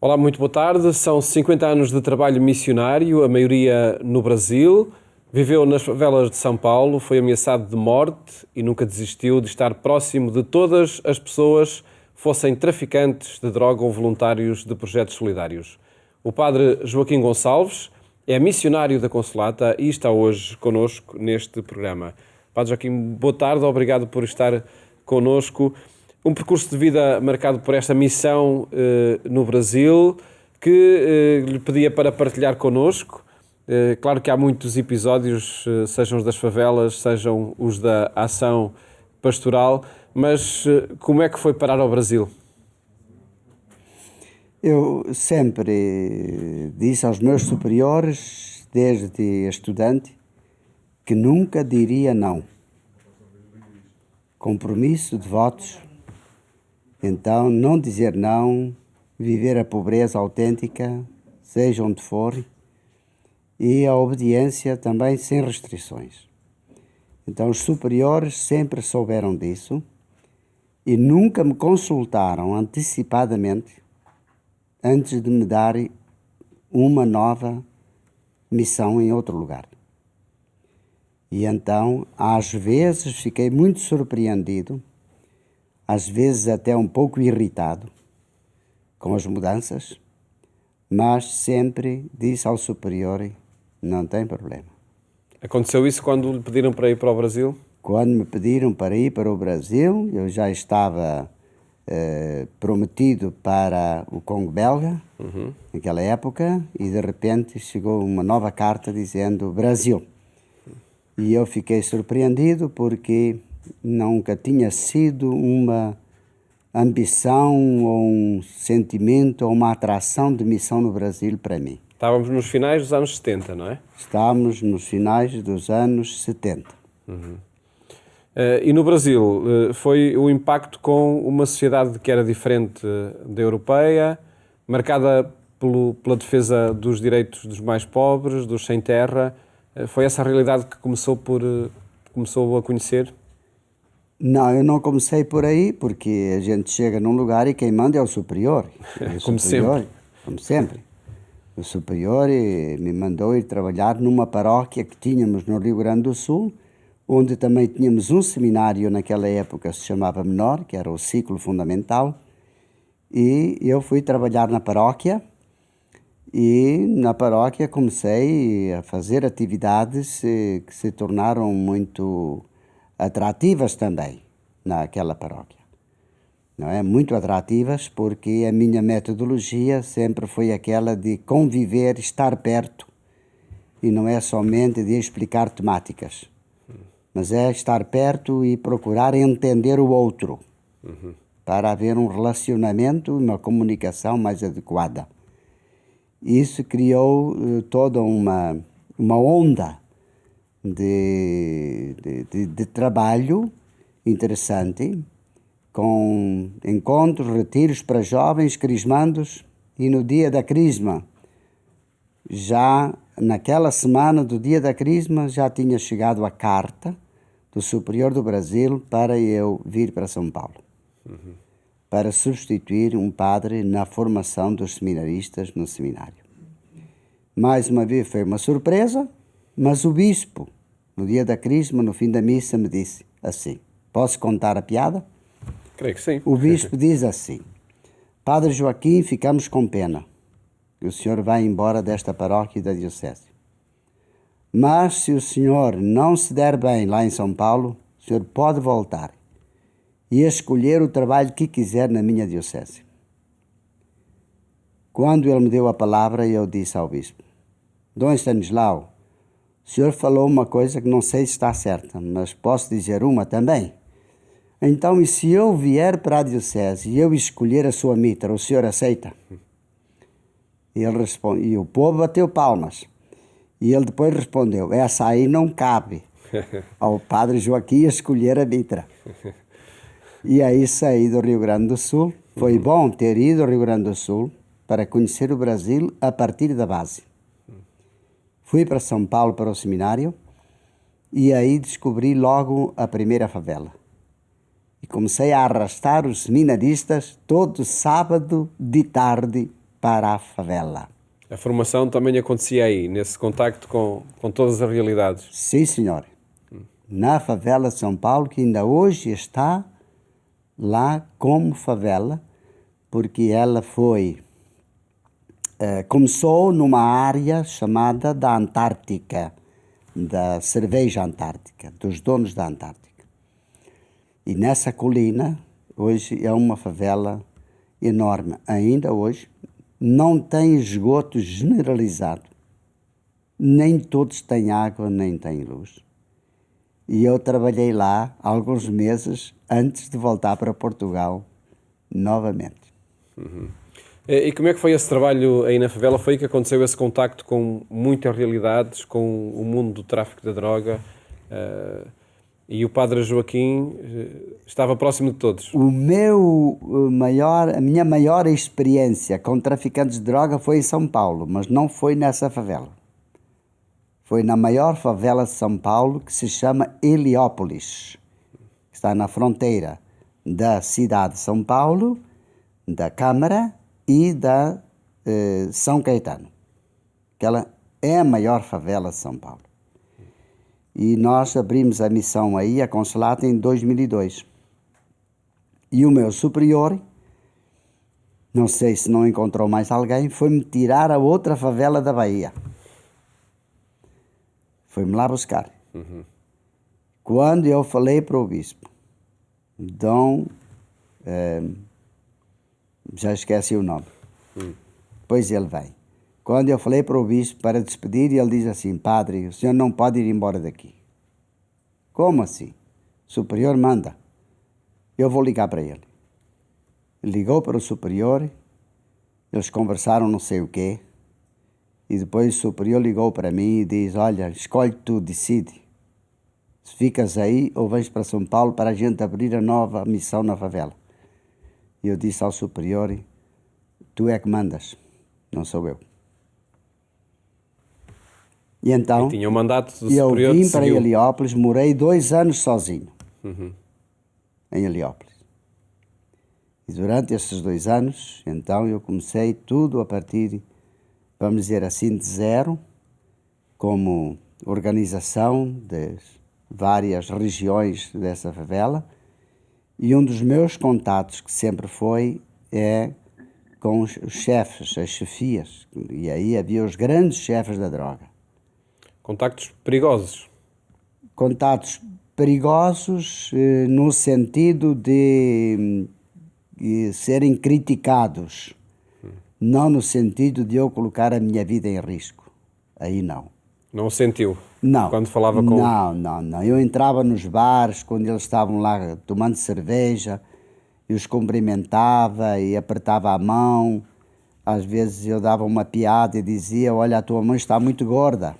Olá, muito boa tarde. São 50 anos de trabalho missionário, a maioria no Brasil. Viveu nas favelas de São Paulo, foi ameaçado de morte e nunca desistiu de estar próximo de todas as pessoas, fossem traficantes de droga ou voluntários de projetos solidários. O padre Joaquim Gonçalves é missionário da Consolata e está hoje connosco neste programa. Padre Joaquim, boa tarde, obrigado por estar connosco. Um percurso de vida marcado por esta missão no Brasil, que lhe pedia para partilhar connosco. Claro que há muitos episódios, sejam os das favelas, sejam os da ação pastoral, mas como é que foi parar ao Brasil? Eu sempre disse aos meus superiores, desde estudante, que nunca diria não. Compromisso de votos. Então, não dizer não, viver a pobreza autêntica, seja onde for, e a obediência também sem restrições. Então, os superiores sempre souberam disso e nunca me consultaram antecipadamente antes de me dar uma nova missão em outro lugar. E então, às vezes, fiquei muito surpreendido, às vezes até um pouco irritado com as mudanças, mas sempre disse ao superior, não tem problema. Aconteceu isso quando lhe pediram para ir para o Brasil? Quando me pediram para ir para o Brasil, eu já estava prometido para o Congo belga, naquela época, e de repente chegou uma nova carta dizendo Brasil. E eu fiquei surpreendido porque nunca tinha sido uma ambição ou um sentimento ou uma atração de missão no Brasil para mim. Estávamos nos finais dos anos 70, não é? Estávamos nos finais dos anos 70. E no Brasil, foi o impacto com uma sociedade que era diferente da europeia, marcada pela defesa dos direitos dos mais pobres, dos sem terra. Foi essa a realidade que começou a conhecer? Não, eu não comecei por aí, porque a gente chega num lugar e quem manda é o superior. Como sempre. Como sempre. O superior me mandou ir trabalhar numa paróquia que tínhamos no Rio Grande do Sul, onde também tínhamos um seminário naquela época, se chamava Menor, que era o ciclo fundamental, e eu fui trabalhar na paróquia, e na paróquia comecei a fazer atividades que se tornaram muito atrativas também naquela paróquia. Não é? Muito atrativas, porque a minha metodologia sempre foi aquela de conviver, estar perto, e não é somente de explicar temáticas, mas é estar perto e procurar entender o outro, para haver um relacionamento e uma comunicação mais adequada. Isso criou toda uma onda de trabalho interessante, com encontros, retiros para jovens crismandos, e no dia da crisma, já naquela semana do dia da crisma, já tinha chegado a carta do Superior do Brasil para eu vir para São Paulo, para substituir um padre na formação dos seminaristas no seminário. Mais uma vez foi uma surpresa, mas o bispo, no dia da crisma, no fim da missa, me disse assim, posso contar a piada? Creio que sim. O bispo diz assim, Padre Joaquim, ficamos com pena que o senhor vai embora desta paróquia e da diocese. Mas se o senhor não se der bem lá em São Paulo, o senhor pode voltar e escolher o trabalho que quiser na minha diocese. Quando ele me deu a palavra, eu disse ao bispo, Dom Stanislau, o senhor falou uma coisa que não sei se está certa, mas posso dizer uma também. Então, e se eu vier para a diocese e eu escolher a sua mitra, o senhor aceita? E ele responde, e o povo bateu palmas. E ele depois respondeu, essa aí não cabe ao padre Joaquim escolher a mitra. E aí saí do Rio Grande do Sul. Foi bom ter ido ao Rio Grande do Sul para conhecer o Brasil a partir da base. Fui para São Paulo para o seminário e aí descobri logo a primeira favela. E comecei a arrastar os seminaristas todo sábado de tarde para a favela. A formação também acontecia aí, nesse contacto com todas as realidades. Sim, senhor. Na favela de São Paulo, que ainda hoje está lá como favela, porque ela começou numa área chamada da Antártica, da cerveja antártica, dos donos da Antártica. E nessa colina, hoje é uma favela enorme. Ainda hoje, não tem esgoto generalizado. Nem todos têm água, nem têm luz. E eu trabalhei lá alguns meses antes de voltar para Portugal novamente. E como é que foi esse trabalho aí na favela? Foi que aconteceu esse contacto com muitas realidades, com o mundo do tráfico da droga, e o Padre Joaquim estava próximo de todos. A minha maior experiência com traficantes de droga foi em São Paulo, mas não foi nessa favela. Foi na maior favela de São Paulo, que se chama Heliópolis, que está na fronteira da cidade de São Paulo, da Câmara e da São Caetano. Aquela é a maior favela de São Paulo. E nós abrimos a missão aí, a Consolata, em 2002. E o meu superior, não sei se não encontrou mais alguém, foi-me tirar a outra favela da Bahia. Foi-me lá buscar. Quando eu falei para o bispo, já esqueci o nome. Depois ele vem. Quando eu falei para o bispo para despedir, ele diz assim: padre, o senhor não pode ir embora daqui. Como assim? O superior manda. Eu vou ligar para ele. Ligou para o superior, eles conversaram não sei o quê, e depois o superior ligou para mim e diz: olha, escolhe tu, decide. Se ficas aí ou vens para São Paulo para a gente abrir a nova missão na favela. E eu disse ao superior: tu é que mandas, não sou eu. E então, tinha o mandato do eu superior. vim para Heliópolis, morei 2 anos sozinho, em Heliópolis. E durante esses 2 anos, então, eu comecei tudo a partir, vamos dizer assim, de zero, como organização das várias regiões dessa favela. E um dos meus contatos, que sempre foi, é com os chefes, as chefias. E aí havia os grandes chefes da droga. Contactos perigosos. Contatos perigosos no sentido de serem criticados, não no sentido de eu colocar a minha vida em risco. Aí não. Não o sentiu? Não. Quando falava com... Não. Eu entrava nos bares, quando eles estavam lá tomando cerveja, e os cumprimentava e apertava a mão. Às vezes eu dava uma piada e dizia: olha, a tua mãe está muito gorda,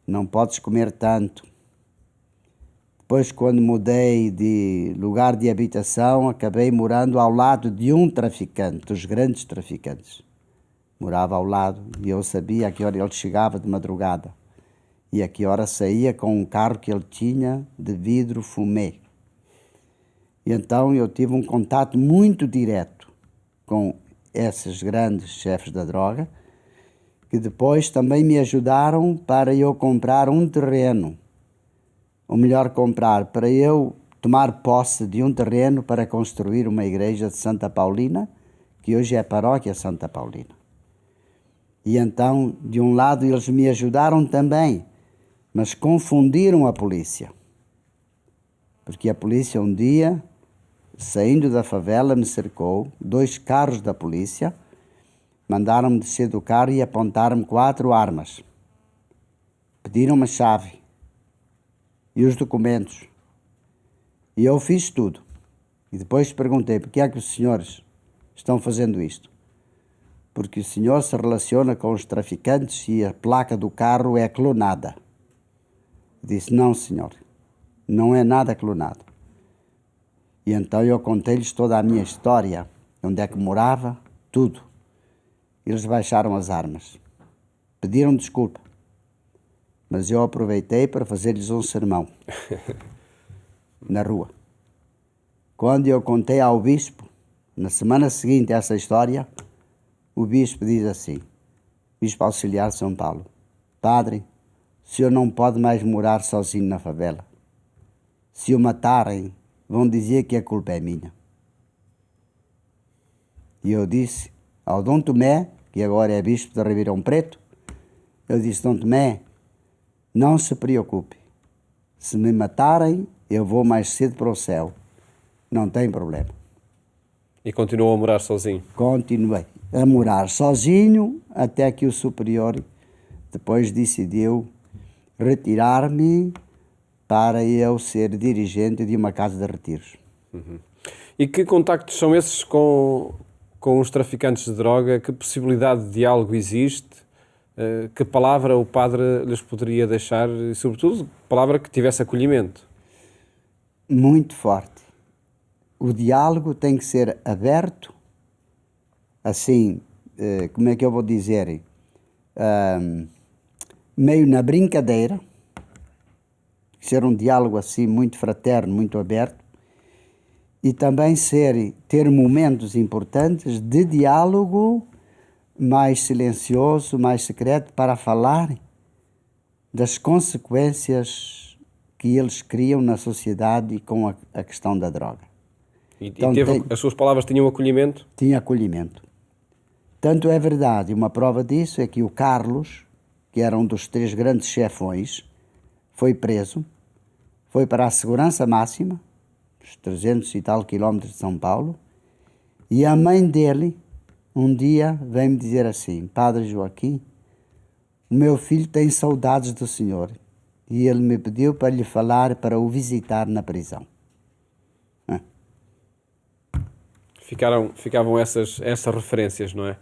não podes comer tanto. Depois, quando mudei de lugar de habitação, acabei morando ao lado de um traficante, dos grandes traficantes. Morava ao lado e eu sabia a que hora ele chegava de madrugada e a que hora saía com um carro que ele tinha de vidro fumê. E então eu tive um contato muito direto com esses grandes chefes da droga, que depois também me ajudaram para eu comprar um terreno. Ou melhor, para eu tomar posse de um terreno para construir uma igreja de Santa Paulina, que hoje é a paróquia Santa Paulina. E então, de um lado, eles me ajudaram também, mas confundiram a polícia. Porque a polícia um dia, saindo da favela, me cercou, 2 carros da polícia, mandaram-me descer do carro e apontaram-me 4 armas. Pediram-me a chave e os documentos. E eu fiz tudo. E depois perguntei: por que é que os senhores estão fazendo isto? Porque o senhor se relaciona com os traficantes e a placa do carro é clonada. Disse: não, senhor, não é nada clonado. E então eu contei-lhes toda a minha história, onde é que morava, tudo. Eles baixaram as armas, pediram desculpa, mas eu aproveitei para fazer-lhes um sermão na rua. Quando eu contei ao bispo, na semana seguinte, essa história, o bispo diz assim, bispo auxiliar de São Paulo, padre, o senhor não pode mais morar sozinho na favela. Se o matarem, vão dizer que a culpa é minha. E eu disse ao Dom Tomé, que agora é bispo de Ribeirão Preto, eu disse, Dom Tomé, não se preocupe. Se me matarem, eu vou mais cedo para o céu. Não tem problema. E continuou a morar sozinho? Continuei a morar sozinho até que o superior depois decidiu retirar-me para eu ser dirigente de uma casa de retiros. E que contactos são esses com os traficantes de droga? Que possibilidade de diálogo existe? Que palavra o padre lhes poderia deixar? E, sobretudo, palavra que tivesse acolhimento? Muito forte. O diálogo tem que ser aberto, assim, como é que eu vou dizer? Meio na brincadeira, ser um diálogo assim muito fraterno, muito aberto, e também ter momentos importantes de diálogo mais silencioso, mais secreto, para falar das consequências que eles criam na sociedade com a questão da droga. Então, as suas palavras tinham acolhimento? Tinha acolhimento. Tanto é verdade, uma prova disso é que o Carlos, que era um dos 3 grandes chefões, foi preso, foi para a segurança máxima, os 300 e tal quilómetros de São Paulo, e a mãe dele, um dia, veio-me dizer assim, Padre Joaquim, o meu filho tem saudades do senhor, e ele me pediu para lhe falar, para o visitar na prisão. Ficavam essas referências, não é?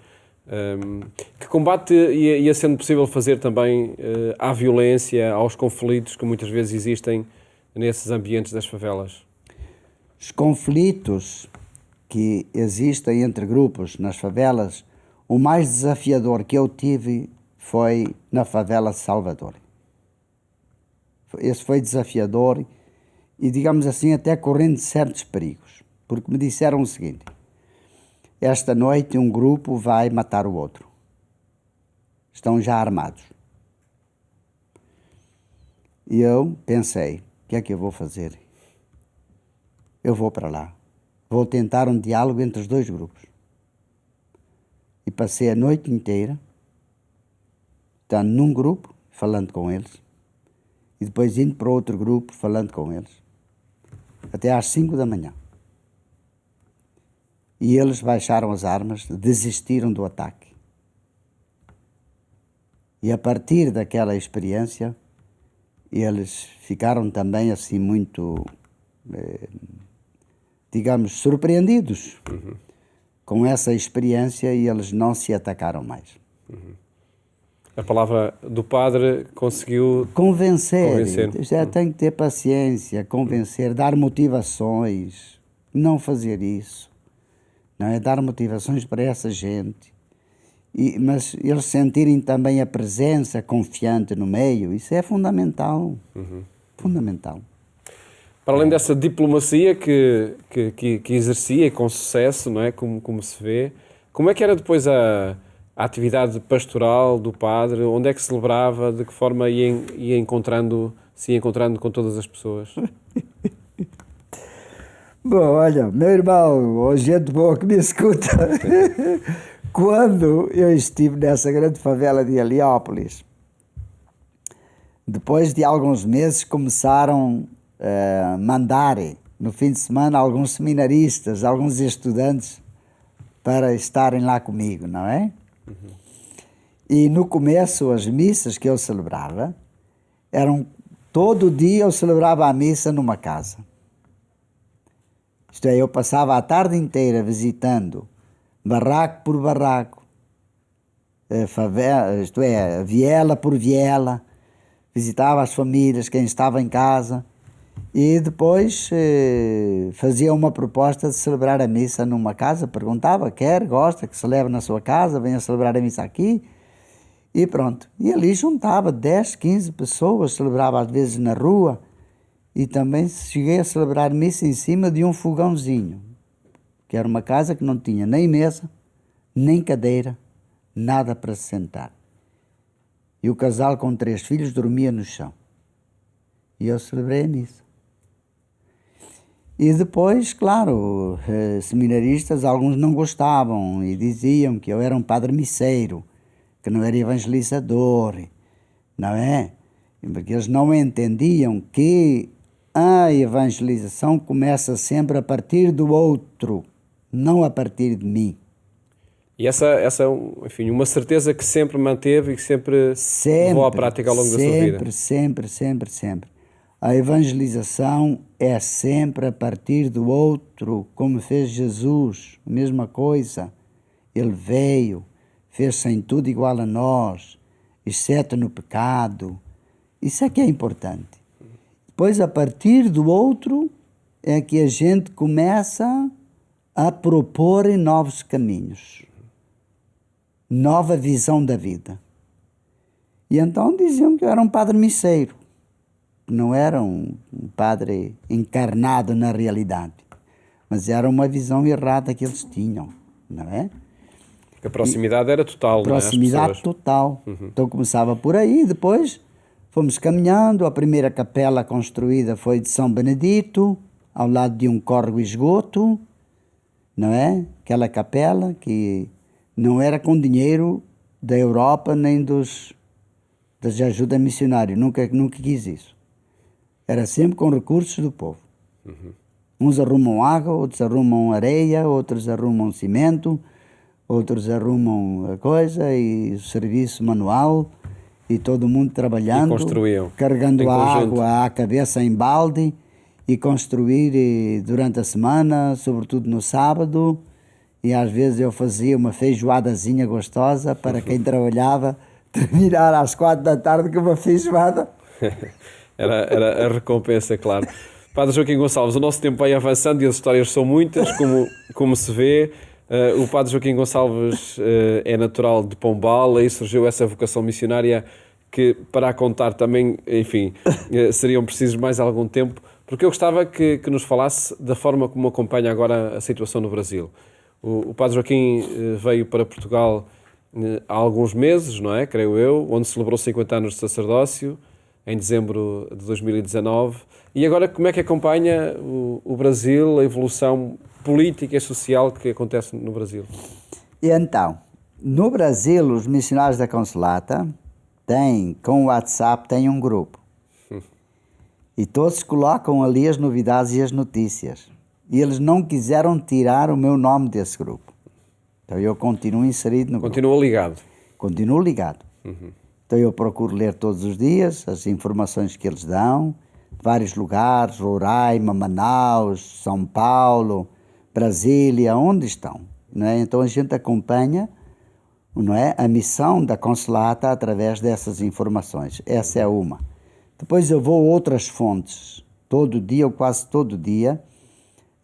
Que combate ia sendo possível fazer também à violência, aos conflitos que muitas vezes existem nesses ambientes das favelas? Os conflitos que existem entre grupos nas favelas, o mais desafiador que eu tive foi na favela de Salvador. Esse foi desafiador e, digamos assim, até correndo certos perigos, porque me disseram o seguinte, esta noite um grupo vai matar o outro. Estão já armados. E eu pensei, o que é que eu vou fazer? Eu vou para lá. Vou tentar um diálogo entre os 2 grupos. E passei a noite inteira, estando num grupo, falando com eles, e depois indo para outro grupo, falando com eles, até às 5 da manhã. E eles baixaram as armas, desistiram do ataque. E a partir daquela experiência, eles ficaram também assim muito, digamos, surpreendidos com essa experiência e eles não se atacaram mais. A palavra do padre conseguiu convencer. Já tem que ter paciência, convencer, dar motivações, não fazer isso. Não é? Dar motivações para essa gente. Mas eles sentirem também a presença confiante no meio, isso é fundamental. Fundamental. Para além dessa diplomacia que exercia com sucesso, não é? Como se vê, como é que era depois a atividade pastoral do padre? Onde é que celebrava? De que forma se ia encontrando com todas as pessoas? Bom, olha, meu irmão, gente boa que me escuta, quando eu estive nessa grande favela de Heliópolis, depois de alguns meses começaram a mandar no fim de semana alguns seminaristas, alguns estudantes para estarem lá comigo, não é? E no começo as missas que eu celebrava todo dia eu celebrava a missa numa casa. Isto é, eu passava a tarde inteira visitando barraco por barraco, favela, isto é, viela por viela, visitava as famílias, quem estava em casa, e depois fazia uma proposta de celebrar a missa numa casa, perguntava, gosta, que celebre na sua casa, venha celebrar a missa aqui, e pronto. E ali juntava 10, 15 pessoas, celebrava às vezes na rua, e também cheguei a celebrar missa em cima de um fogãozinho, que era uma casa que não tinha nem mesa, nem cadeira, nada para se sentar. E o casal com 3 filhos dormia no chão. E eu celebrei a missa. E depois, claro, seminaristas, alguns não gostavam e diziam que eu era um padre misseiro, que não era evangelizador, não é? Porque eles não entendiam que a evangelização começa sempre a partir do outro, não a partir de mim. E essa enfim, uma certeza que sempre manteve e que sempre levou à prática ao longo da sua vida. Sempre. A evangelização é sempre a partir do outro, como fez Jesus, a mesma coisa. Ele veio, fez-se em tudo igual a nós, exceto no pecado. Isso é que é importante. Depois, a partir do outro, é que a gente começa a propor novos caminhos, nova visão da vida. E então diziam que eu era um padre misseiro, não era um padre encarnado na realidade, mas era uma visão errada que eles tinham, não é? Porque a proximidade era total, proximidade não é? total. Então começava por aí, depois fomos caminhando. A primeira capela construída foi de São Benedito, ao lado de um córrego esgoto, não é? Aquela capela que não era com dinheiro da Europa nem das ajudas missionárias, nunca quis isso. Era sempre com recursos do povo. Uns arrumam água, outros arrumam areia, outros arrumam cimento, outros arrumam a coisa e o serviço manual, e todo mundo trabalhando, carregando a água à cabeça em balde, e construir durante a semana, sobretudo no sábado, e às vezes eu fazia uma feijoadazinha gostosa para quem trabalhava, terminar às 4 da tarde com uma feijoada. Era a recompensa, claro. Padre Joaquim Gonçalves, o nosso tempo vai avançando e as histórias são muitas, como se vê. O Padre Joaquim Gonçalves é natural de Pombal, aí surgiu essa vocação missionária que, para a contar também, enfim, seriam precisos mais algum tempo, porque eu gostava que nos falasse da forma como acompanha agora a situação no Brasil. O Padre Joaquim veio para Portugal há alguns meses, não é? Creio eu, onde celebrou 50 anos de sacerdócio, em dezembro de 2019. E agora como é que acompanha o Brasil, a evolução política e social que acontece no Brasil? E então, no Brasil, os missionários da Consolata com o WhatsApp, têm um grupo. E todos colocam ali as novidades e as notícias. E eles não quiseram tirar o meu nome desse grupo. Então eu continuo inserido no grupo. Continua ligado. Continuo ligado. Então eu procuro ler todos os dias as informações que eles dão, vários lugares, Roraima, Manaus, São Paulo, Brasília, onde estão, não é? Então a gente acompanha, não é, a missão da Consolata através dessas informações. Essa é uma. Depois eu vou a outras fontes, todo dia ou quase todo dia,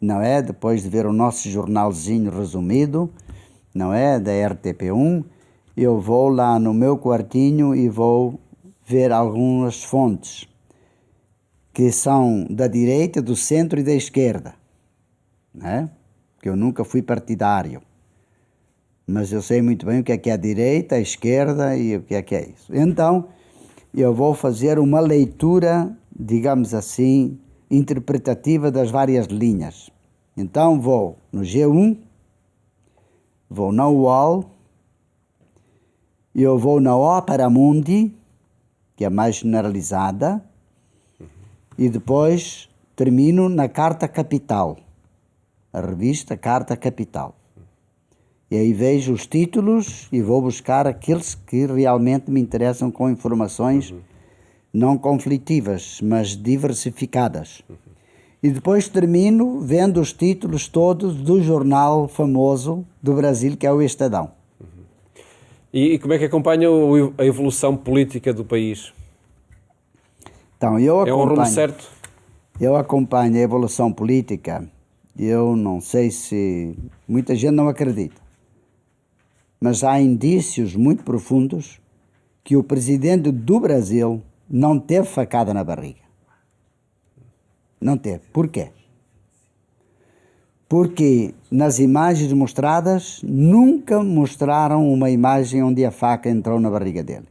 não é? Depois de ver o nosso jornalzinho resumido, não é? Da RTP1, eu vou lá no meu quartinho e vou ver algumas fontes que são da direita, do centro e da esquerda, né? Porque eu nunca fui partidário, mas eu sei muito bem o que é a direita, a esquerda e o que é isso. Então, eu vou fazer uma leitura, digamos assim, interpretativa das várias linhas. Então, vou no G1, vou na UOL, eu vou na Opera Mundi, que é mais generalizada, e depois termino na Carta Capital, a revista Carta Capital. E aí vejo os títulos e vou buscar aqueles que realmente me interessam, com informações não conflitivas, mas diversificadas. E depois termino vendo os títulos todos do jornal famoso do Brasil, que é o Estadão. E como é que acompanha a evolução política do país? Então, é um rumo certo? Eu acompanho a evolução política. Eu não sei se muita gente não acredita, mas há indícios muito profundos que o presidente do Brasil não teve facada na barriga. Não teve. Por quê? Porque nas imagens mostradas, nunca mostraram uma imagem onde a faca entrou na barriga dele.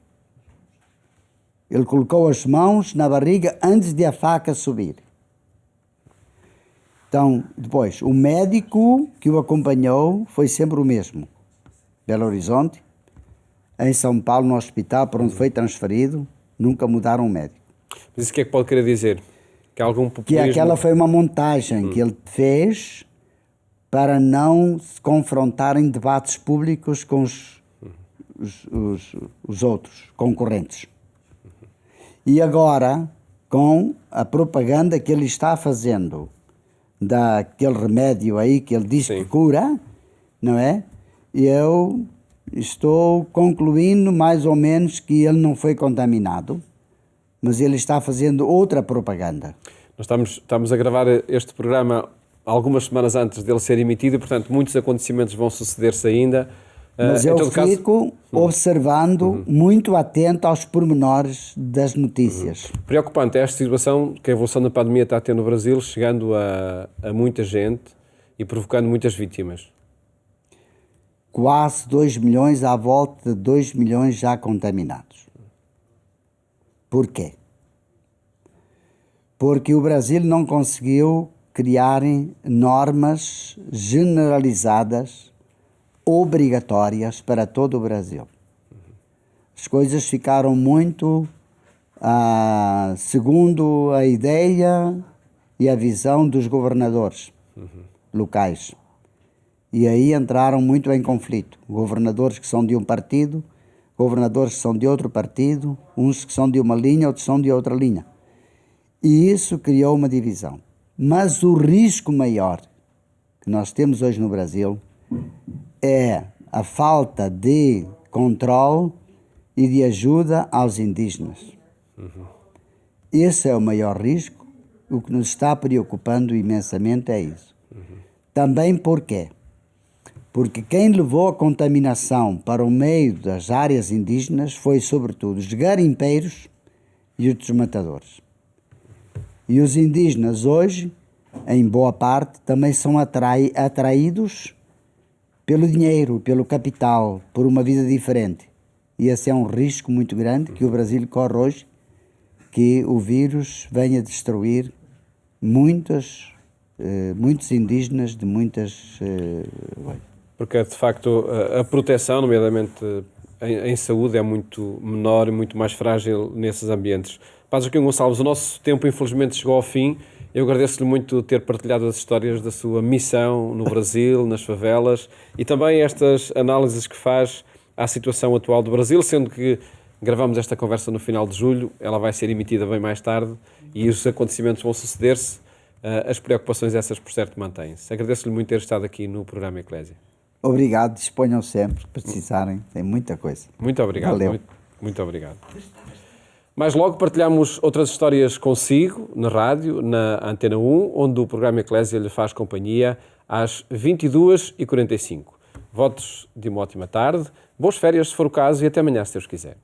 Ele colocou as mãos na barriga antes de a faca subir. Então, depois, o médico que o acompanhou foi sempre o mesmo. Belo Horizonte, em São Paulo, no hospital para onde foi transferido, nunca mudaram o médico. Mas isso o que é que pode querer dizer? Que algum populismo... Que aquela foi uma montagem que ele fez para não se confrontar em debates públicos com os outros concorrentes. E agora, com a propaganda que ele está fazendo daquele remédio aí que ele diz que cura, não é? Eu estou concluindo mais ou menos que ele não foi contaminado, mas ele está fazendo outra propaganda. Nós estamos a gravar este programa algumas semanas antes dele ser emitido e, portanto, muitos acontecimentos vão suceder-se ainda. Mas eu fico observando, muito atento aos pormenores das notícias. Preocupante é esta situação que a evolução da pandemia está a ter no Brasil, chegando a muita gente e provocando muitas vítimas. Quase 2 milhões, à volta de 2 milhões já contaminados. Por quê? Porque o Brasil não conseguiu criar normas generalizadas, obrigatórias para todo o Brasil. As coisas ficaram muito segundo a ideia e a visão dos governadores locais. E aí entraram muito em conflito. Governadores que são de um partido, governadores que são de outro partido, uns que são de uma linha, outros são de outra linha. E isso criou uma divisão. Mas o risco maior que nós temos hoje no Brasil é a falta de controle e de ajuda aos indígenas. Esse é o maior risco. O que nos está preocupando imensamente é isso. Também porquê? Porque quem levou a contaminação para o meio das áreas indígenas foi, sobretudo, os garimpeiros e os desmatadores. E os indígenas hoje, em boa parte, também são atraídos pelo dinheiro, pelo capital, por uma vida diferente. E esse é um risco muito grande que o Brasil corre hoje, que o vírus venha destruir muitos indígenas de muitas... Porque, de facto, a proteção, nomeadamente em saúde, é muito menor e muito mais frágil nesses ambientes. Padre Joaquim Gonçalves, o nosso tempo infelizmente chegou ao fim. Eu agradeço-lhe muito ter partilhado as histórias da sua missão no Brasil, nas favelas, e também estas análises que faz à situação atual do Brasil, sendo que gravamos esta conversa no final de julho, ela vai ser emitida bem mais tarde e os acontecimentos vão suceder-se, as preocupações essas por certo mantêm-se. Agradeço-lhe muito ter estado aqui no programa Eclésia. Obrigado, disponham sempre, se precisarem, tem muita coisa. Muito obrigado. Valeu. Muito obrigado. Mais logo partilhamos outras histórias consigo, na rádio, na Antena 1, onde o programa Eclésia lhe faz companhia às 22h45. Votos de uma ótima tarde, boas férias se for o caso e até amanhã, se Deus quiser.